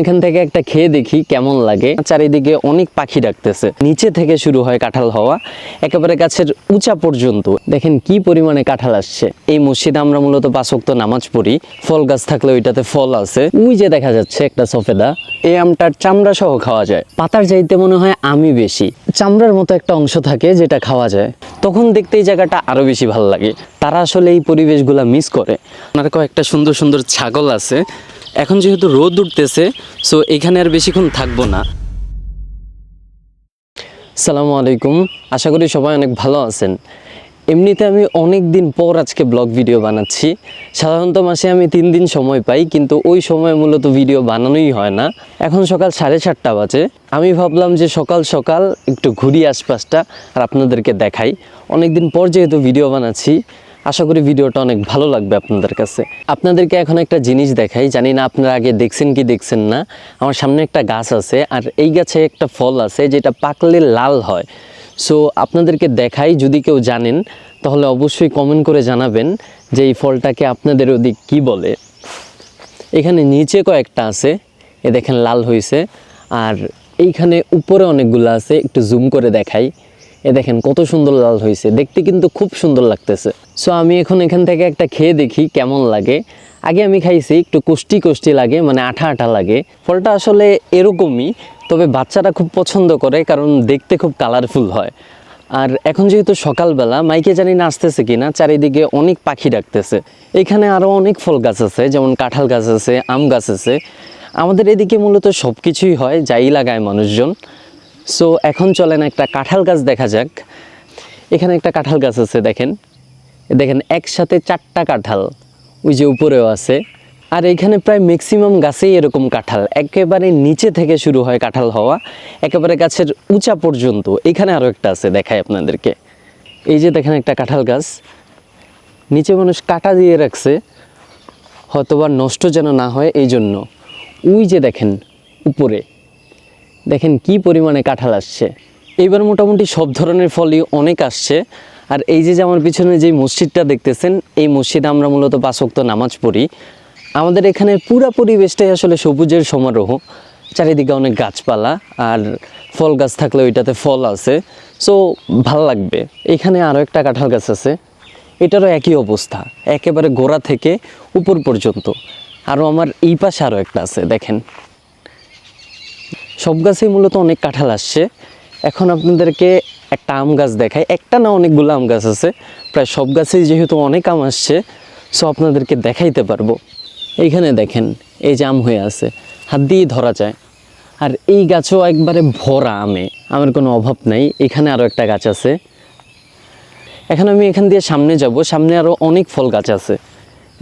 এখান থেকে একটা খেয়ে দেখি কেমন লাগে। চারিদিকে অনেক পাখি ডাকতেছে, নিচে থেকে শুরু হয় কাঁঠাল হওয়া একেবারে গাছের উঁচা পর্যন্ত। দেখেন কি পরিমাণে কাঁঠাল আসছে। এই মসজিদে আমরা মূলত 5 ওয়াক্ত নামাজ পড়ি। ফল গাছ থাকলে ওইটাতে ফল আছে। ওই যে দেখা যাচ্ছে একটা সফেদা, এই আমটার চামড়া সহ খাওয়া যায়। পাতার চাইতে মনে হয় আমি বেশি, চামড়ার মতো একটা অংশ থাকে যেটা খাওয়া যায়। তখন দেখতে এই জায়গাটা আরো বেশি ভালো লাগে। তারা আসলে এই পরিবেশগুলা মিস করে। ওনার কয়েকটা সুন্দর সুন্দর ছাগল আছে। এখন যেহেতু রোদ উঠতেছে, সো এখানে আর বেশিক্ষণ থাকবো না। আসসালামু আলাইকুম, আশা করি সবাই অনেক ভালো আছেন। এমনিতে আমি অনেক দিন পর আজকে ব্লগ ভিডিও বানাচ্ছি। সাধারণত মাসে আমি 3 দিন সময় পাই, কিন্তু ওই সময় মূলত ভিডিও বানানোই হয় না। এখন সকাল 7:30 বাজে। আমি ভাবলাম যে সকাল সকাল একটু ঘুরি আশপাশটা আর আপনাদেরকে দেখাই। অনেক দিন পর যেহেতু ভিডিও বানাচ্ছি, আশা করি ভিডিওটা অনেক ভালো লাগবে আপনাদের কাছে। আপনাদেরকে এখন একটা জিনিস দেখাই, জানি না আপনারা আগে দেখছেন কি দেখছেন না। আমার সামনে একটা গাছ আছে, আর এই গাছে একটা ফল আছে যেটা পাকলে লাল হয়। সো আপনাদেরকে দেখাই, যদি কেউ জানেন তাহলে অবশ্যই কমেন্ট করে জানাবেন যে এই ফলটাকে আপনাদের ওদিক কি বলে। এখানে নিচে কয়েকটা আছে, এ দেখেন লাল হয়েছে, আর এইখানে উপরে অনেকগুলো আছে। একটু জুম করে দেখাই, এ দেখেন কত সুন্দর লাল হয়েছে, দেখতে কিন্তু খুব সুন্দর লাগতেছে। সো আমি এখন এখান থেকে একটা খেয়ে দেখি কেমন লাগে। আগে আমি খাইছি, একটু কষ্টি কষ্টি লাগে, মানে আঠা আঠা লাগে। ফলটা আসলে এরকমই, তবে বাচ্চারা খুব পছন্দ করে কারণ দেখতে খুব কালারফুল হয়। আর এখন যেহেতু সকালবেলা, মাইকে জানি না আসতেছে কিনা, চারিদিকে অনেক পাখি ডাকতেছে। এখানে আরও অনেক ফল গাছ আছে, যেমন কাঁঠাল গাছ আছে, আম গাছ আছে। আমাদের এদিকে মূলত সব কিছুই হয়, যাই লাগায় মানুষজন। সো এখন চলেন একটা কাঁঠাল গাছ দেখা যাক। এখানে একটা কাঁঠাল গাছ আছে, দেখেন দেখেন একসাথে 4টা কাঁঠাল, ওই যে উপরেও আছে। আর এখানে প্রায় ম্যাক্সিমাম গাছেই এরকম কাঁঠাল, একেবারে নিচে থেকে শুরু হয় কাঁঠাল হওয়া একেবারে গাছের উঁচা পর্যন্ত। এখানে আরও একটা আছে, দেখাই আপনাদেরকে। এই যে দেখেন একটা কাঁঠাল গাছ, নিচে মানুষ কাটা দিয়ে রাখছে, হয়তোবা নষ্ট যেন না হয় এই জন্য। ওই যে দেখেন উপরে, দেখেন কি পরিমাণে কাঁঠাল আসছে। এইবার মোটামুটি সব ধরনের ফলই অনেক আসছে। আর এই যে আমার পিছনে যে মসজিদটা দেখতেছেন, এই মসজিদে আমরা মূলত 5 ওয়াক্ত নামাজ পড়ি। আমাদের এখানে পুরা পরিবেশটাই আসলে সবুজের সমারোহ। চারিদিকে অনেক গাছপালা, আর ফল গাছ থাকলে ওইটাতে ফল আছে। সো ভাল লাগবে। এখানে আরও একটা কাঁঠাল গাছ আছে, এটারও একই অবস্থা, একেবারে গোড়া থেকে উপর পর্যন্ত। আরও আমার এই পাশে আরও একটা আছে, দেখেন। সব গাছেই মূলত অনেক কাঁঠাল আসছে। এখন আপনাদেরকে একটা আম গাছ দেখাই। একটা না, অনেকগুলো আম গাছ আছে, প্রায় সব গাছেই যেহেতু অনেক আম আসছে, সো আপনাদেরকে দেখাইতে পারবো। এইখানে দেখেন, এই যে আম হয়ে আছে, হাত দিয়েই ধরা যায়। আর এই গাছও একবারে ভরা আমে, আমের কোনো অভাব নাই। এখানে আরও একটা গাছ আছে। এখন আমি এখান দিয়ে সামনে যাব, সামনে আরও অনেক ফল গাছ আছে।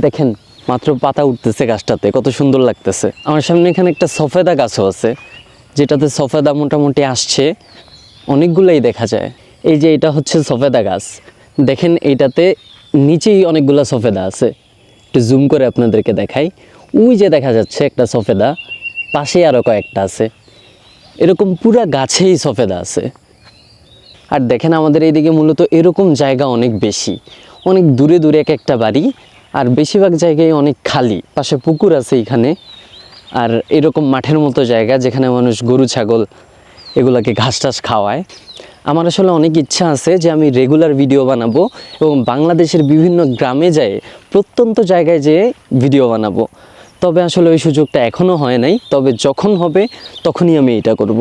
দেখেন মাত্র পাতা উঠতেছে গাছটাতে, কত সুন্দর লাগতেছে। আমার সামনে এখানে একটা সফেদা গাছও আছে, যেটাতে সফেদা মোটামুটি আসছে, অনেকগুলাই দেখা যায়। এই যে এটা হচ্ছে সফেদা গাছ, দেখেন এইটাতে নিচেই অনেকগুলো সফেদা আছে। একটু জুম করে আপনাদেরকে দেখাই। ওই যে দেখা যাচ্ছে একটা সফেদা, পাশেই আরও কয়েকটা আছে। এরকম পুরা গাছেই সফেদা আছে। আর দেখেন আমাদের এইদিকে মূলত এরকম জায়গা অনেক বেশি, অনেক দূরে দূরে এক একটা বাড়ি, আর বেশিরভাগ জায়গায় অনেক খালি। পাশে পুকুর আছে এখানে, আর এরকম মাঠের মতো জায়গা যেখানে মানুষ গরু ছাগল এগুলাকে ঘাস টাস খাওয়ায়। আমার আসলে অনেক ইচ্ছা আছে যে আমি রেগুলার ভিডিও বানাবো এবং বাংলাদেশের বিভিন্ন গ্রামে যেয়ে, প্রত্যন্ত জায়গায় যেয়ে ভিডিও বানাবো। তবে আসলে ওই সুযোগটা এখনও হয় নাই, তবে যখন হবে তখনই আমি এটা করব।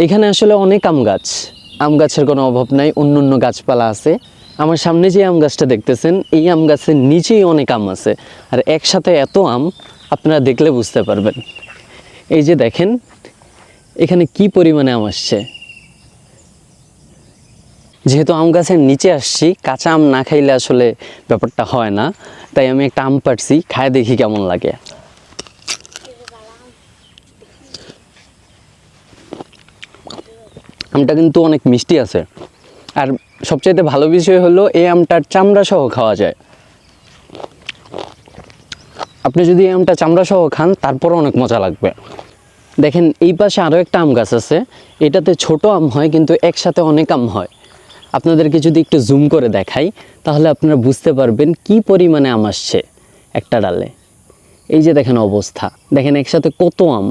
এখানে আসলে অনেক আম গাছ, আম গাছের কোনো অভাব নাই, অন্য অন্য গাছপালা আছে। আমার সামনে যে আম গাছটা দেখতেছেন, এই আম গাছের নিচেই অনেক আম আছে। আর একসাথে এত আম আপনারা দেখলে বুঝতে পারবেন। এই যে দেখেন এখানে কি পরিমাণে আম আসছে। যেহেতু আম গাছের নিচে আসছি, কাঁচা আম না খাইলে আসলে ব্যাপারটা হয় না, তাই আমি একটা আম পাড়ছি, খায় দেখি কেমন লাগে। আমটা কিন্তু অনেক মিষ্টি আছে, আর সবচাইতে ভালো বিষয় হলো এই আমটার চামড়া সহ খাওয়া যায়। আপনি যদি এই আমটা চামড়া সহ খান তারপরও অনেক মজা লাগবে। দেখেন এই পাশে আরও একটা আম গাছ আছে, এটাতে ছোট আম হয় কিন্তু একসাথে অনেক আম হয়। আপনাদেরকে যদি একটু জুম করে দেখাই তাহলে আপনারা বুঝতে পারবেন কি পরিমাণে আম আসছে একটা ডালে। এই যে দেখেন অবস্থা, দেখেন একসাথে কত আম,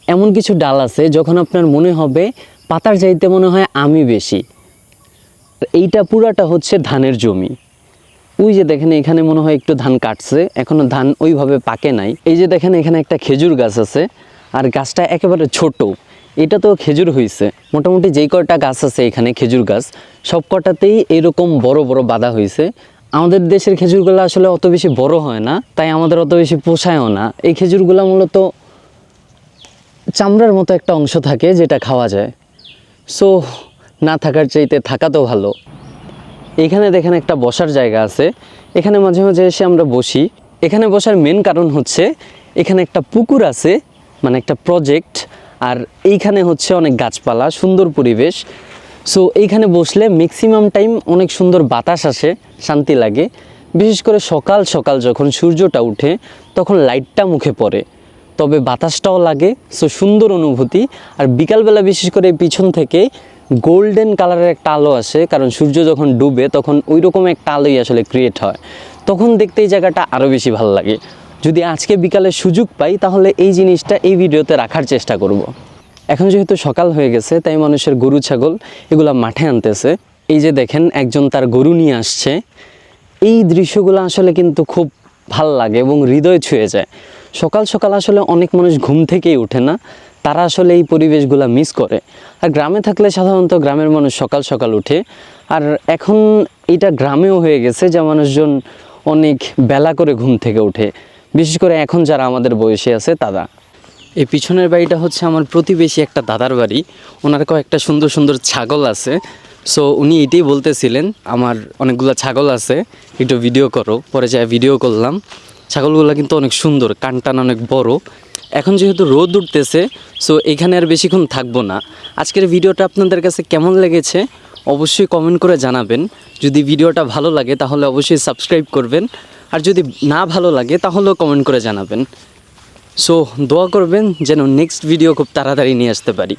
এমন কিছু ডাল আছে যখন আপনার মনে হবে পাতার চাইতে মনে হয় আমি বেশি। এইটা পুরাটা হচ্ছে ধানের জমি। ওই যে দেখেন এখানে মনে হয় একটু ধান কাটছে, এখনো ধান ওইভাবে পাকে নাই। এই যে দেখেন এখানে একটা খেজুর গাছ আছে, আর গাছটা একেবারে ছোট। এটা তো খেজুর হয়েছে, মোটামুটি যেই কয়টা গাছ আছে এখানে খেজুর গাছ সব কটাতেই এরকম বড় বড় বাঁধা হয়েছে। আমাদের দেশের খেজুরগুলো আসলে অত বেশি বড় হয় না, তাই আমাদের অত বেশি পোষায়ও না। এই খেজুরগুলো মূলত চামড়ার মতো একটা অংশ থাকে যেটা খাওয়া যায়। সো না থাকার চাইতে থাকা তো ভালো। এখানে দেখেন একটা বসার জায়গা আছে, এখানে মাঝে মাঝে এসে আমরা বসি। এখানে বসার মেন কারণ হচ্ছে এখানে একটা পুকুর আছে, মানে একটা প্রজেক্ট, আর এইখানে হচ্ছে অনেক গাছপালা, সুন্দর পরিবেশ। সো এইখানে বসলে ম্যাক্সিমাম টাইম অনেক সুন্দর বাতাস আসে, শান্তি লাগে। বিশেষ করে সকাল সকাল যখন সূর্যটা উঠে তখন লাইটটা মুখে পড়ে, তবে বাতাসটাও লাগে। সো সুন্দর অনুভূতি। আর বিকালবেলা বিশেষ করে পিছন থেকে গোল্ডেন কালারের একটা আলো আসে, কারণ সূর্য যখন ডুবে তখন ওই রকম একটা আলোই আসলে ক্রিয়েট হয়, তখন দেখতে এই জায়গাটা আরও বেশি ভালো লাগে। যদি আজকে বিকালে সুযোগ পাই তাহলে এই জিনিসটা এই ভিডিওতে রাখার চেষ্টা করব। এখন যেহেতু সকাল হয়ে গেছে তাই মানুষের গরু ছাগল এগুলা মাঠে আনতেছে। এই যে দেখেন একজন তার গরু নিয়ে আসছে। এই দৃশ্যগুলো আসলে কিন্তু খুব ভাল লাগে এবং হৃদয় ছুঁয়ে যায়। সকাল সকাল আসলে অনেক মানুষ ঘুম থেকেই ওঠে না, তারা আসলে এই পরিবেশগুলো মিস করে। আর গ্রামে থাকলে সাধারণত গ্রামের মানুষ সকাল সকাল উঠে, আর এখন এটা গ্রামেও হয়ে গেছে যে মানুষজন অনেক বেলা করে ঘুম থেকে ওঠে, বিশেষ করে এখন যারা আমাদের বয়সে আছে তারা। এই পিছনের বাড়িটা হচ্ছে আমার প্রতিবেশী একটা দাদার বাড়ি, ওনার কয়েকটা সুন্দর সুন্দর ছাগল আছে। সো উনি এটাই বলতেছিলেন, আমার অনেকগুলো ছাগল আছে, একটু ভিডিও করো। পরে যাই ভিডিও করলাম। ছাগলগুলো কিন্তু অনেক সুন্দর, কানটান অনেক বড়। এখন যেহেতু রোদ উঠতেছে, সো এখানে আর বেশিক্ষণ থাকবো না। আজকের ভিডিওটা আপনাদের কাছে কেমন লেগেছে অবশ্যই কমেন্ট করে জানাবেন। যদি ভিডিওটা ভালো লাগে তাহলে অবশ্যই সাবস্ক্রাইব করবেন, আর যদি না ভালো লাগে তাহলেও কমেন্ট করে জানাবেন। সো দোয়া করবেন যেন নেক্সট ভিডিও খুব তাড়াতাড়ি নিয়ে আসতে পারি।